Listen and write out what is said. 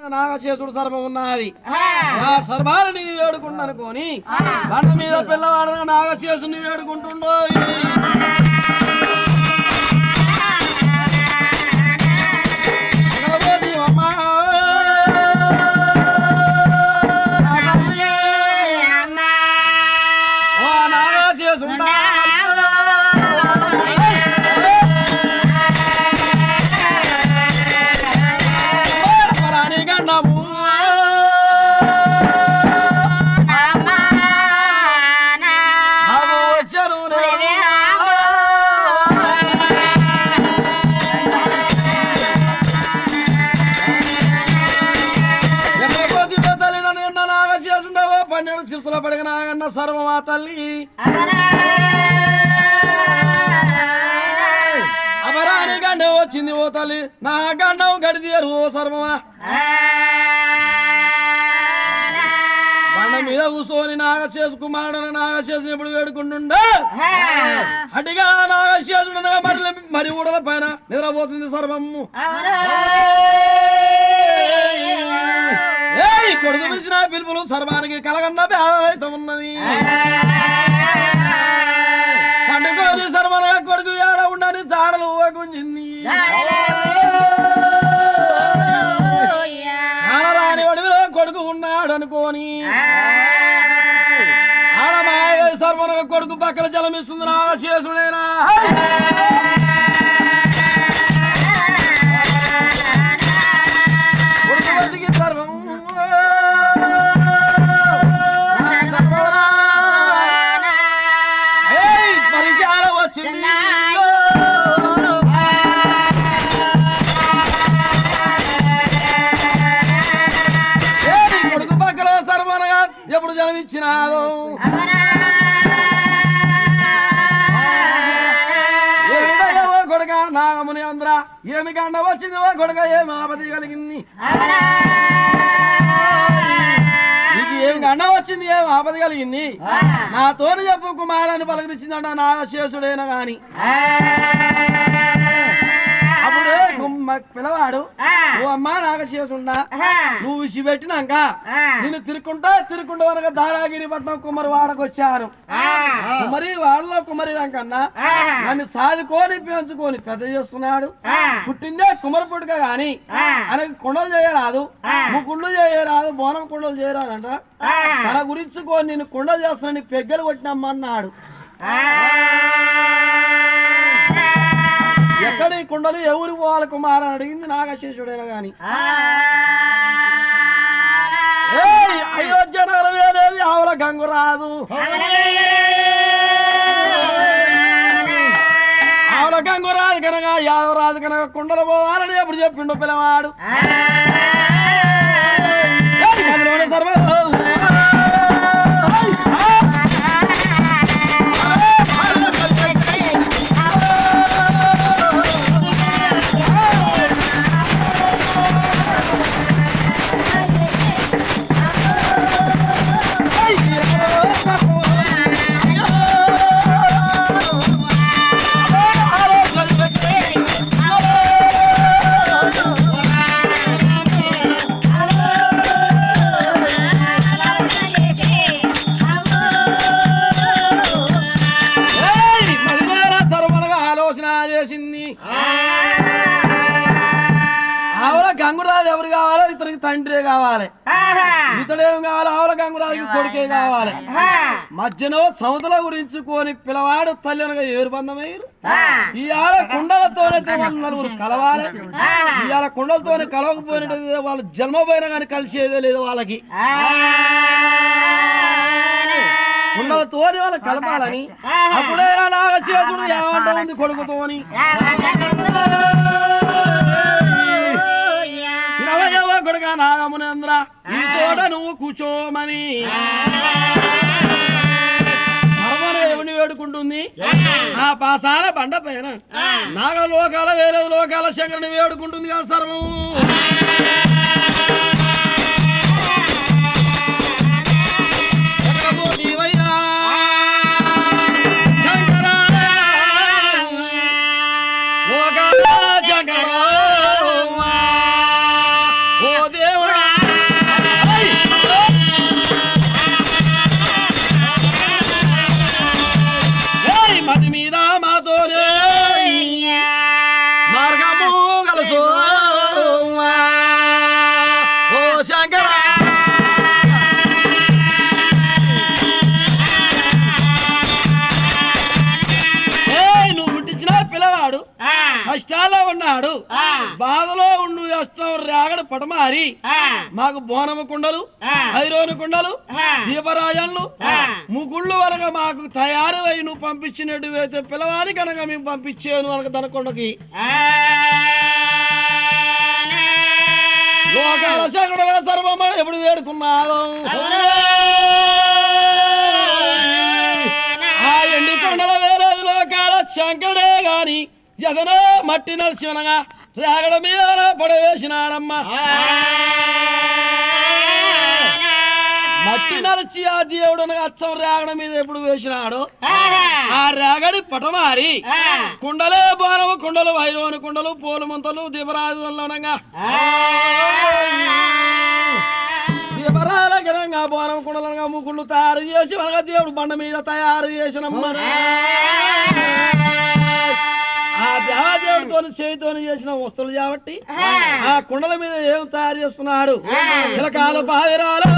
నాగచేసుడు సర్వం ఉన్నది ఆ సర్వాలని వేడుకుంటనుకోని బండ మీద పిల్లవాడను నాగచేసుని వేడుకుంటుండో చిరుతుల పడిన నాగన్న సర్వమా తల్లి అమరాని గండం వచ్చింది ఓ తల్లి నా గండం గడిదేరు ఓ సర్వమా బండ మీద కూర్చొని నాగచేసుకుమారుడు నాగచేసుని ఎప్పుడు వేడుకుంటుండే అడిగా నాగచేసుడు మరి ఊడల పైన నిద్రపోతుంది సర్వము కొడుకు పిలిచిన పిలుపులు సర్వానికి కలగన్న అయితే ఉన్నది పండుగని సర్వనగా కొడుకు ఏడ ఉండని చాడలు గుంజింది ఆడరాని వడివిలో కొడుకు ఉన్నాడు అనుకోని ఆడమాయ సర్వనగా కొడుకు పక్కన జలమిస్తుంది నా చేసుడేనా కొడుకు బతికి సర్వం కొడుకు పక్కల సర్వనగా ఎప్పుడు జన్మించినాదో కొడుక నాగముని అంద్ర ఏమి గండ వచ్చింది ఓ కొడుక ఏమి ఆపద కలిగింది నీకు ఏమి గండ వచ్చింది ఏమి ఆపద కలిగింది నాతోని చెప్పు కుమారాన్ని పలకరించిందంట నాగశేషుడైనా గాని అప్పుడే పిల్లవాడు ఓ అమ్మా నాగశేషుండా నువ్వు విసి పెట్టినాక నేను తిరుక్కుంటా అనగా దారాగిరి పట్నం కుమ్మరి వాడకు వచ్చాను కుమ్మరి వాళ్ళలో కుమ్మరి కన్నా నన్ను సాదుకొని పెంచుకొని పెద్ద చేస్తున్నాడు పుట్టిందే కుమ్మరి పుట్టుక గాని ఆయనకు కుండలు చేయరాదు ముకుండలు చేయరాదు బోనం కుండలు చేయరాదంట తన గురించి నేను కుండలు చేస్తున్నా పెగ్గలు కొట్టినమ్మన్నాడు ఎక్కడి కుండలు ఎవరు పోవాలి కుమారని అడిగింది నాగశేషుడైనా గాని అయోధ్య నగరం ఏదేది ఆవుల గంగు రాదు ఆవుల గంగు రాదు కనుక యాదవ రాదు కనుక కుండలు పోవాలని ఎప్పుడు చెప్పిండు పిల్లవాడు సర్వ గంగురాజు ఎవరు కావాలో ఇతనికి తండ్రి కావాలి ఇతడేం కావాలి ఆవుల గంగురాజుకి కొడుకే కావాలి మధ్యలో సముద్రం గురించి కోని పిల్లవాడు తల్లినగా ఏరు బంధమయ్యారు ఇవాళ కుండలతోనే నలుగురు కలవాలి ఇవాళ కుండలతోనే కలవకపోయినట్టు వాళ్ళు జన్మ పోయినా కానీ కలిసేదే లేదు వాళ్ళకి కుండలతోని వాళ్ళు కలపాలని అప్పుడే నాగశేషుడు ఏమంట ఉంది కొడుకుతోని కొడుక నాగమునేంద్ర ఈ చోట నువ్వు కూర్చోమని సర్వదేవుని వేడుకుంటుంది ఆ పాసాల బండ పైన నాగలోకాల వేరే లోకాల శంకరుని వేడుకుంటుంది కదా సర్వం శంకరా ఓ దేవుడా బాధలో ఉండు చేస్తాం రాగడ పటమారి మాకు బోనమ కుండలు ఐరోని కుండలు దీపరాజన్లు ముగుళ్ళు వరక మాకు తయారై నువ్వు పంపించినట్టు అయితే పిల్లవాడి కనుక మేము పంపించాను అనక దనకొండకి లోకాల శంకరుల సర్వమ్మ ఎప్పుడు వేడుకున్నాడు ఆ ఎండి కొండల వేరేది లోకాల శంకరుడే గాని జగనో మట్టి నడిచినగా రాగడ మీద పడవేసినాడమ్మ మట్టి నడిచి ఆ దేవుడు అచ్చం రాగడ మీద ఎప్పుడు వేసినాడు ఆ రాగడి పటమారి కుండలే బోనము కుండలు వైరోని కుండలు పూల ముంతలు దీపరాజులనగా దీపరాల గిరంగా బోనం కుండలనగా ముకుళ్ళు తయారు చేసి మనగా దేవుడు బండ మీద తయారు చేసినమ్మ ఆ దేవదేవుడితో చేతితో చేసిన వస్తువులు కాబట్టి ఆ కుండల మీద ఏం తయారు చేస్తున్నాడు చిలకాల పావిరాలు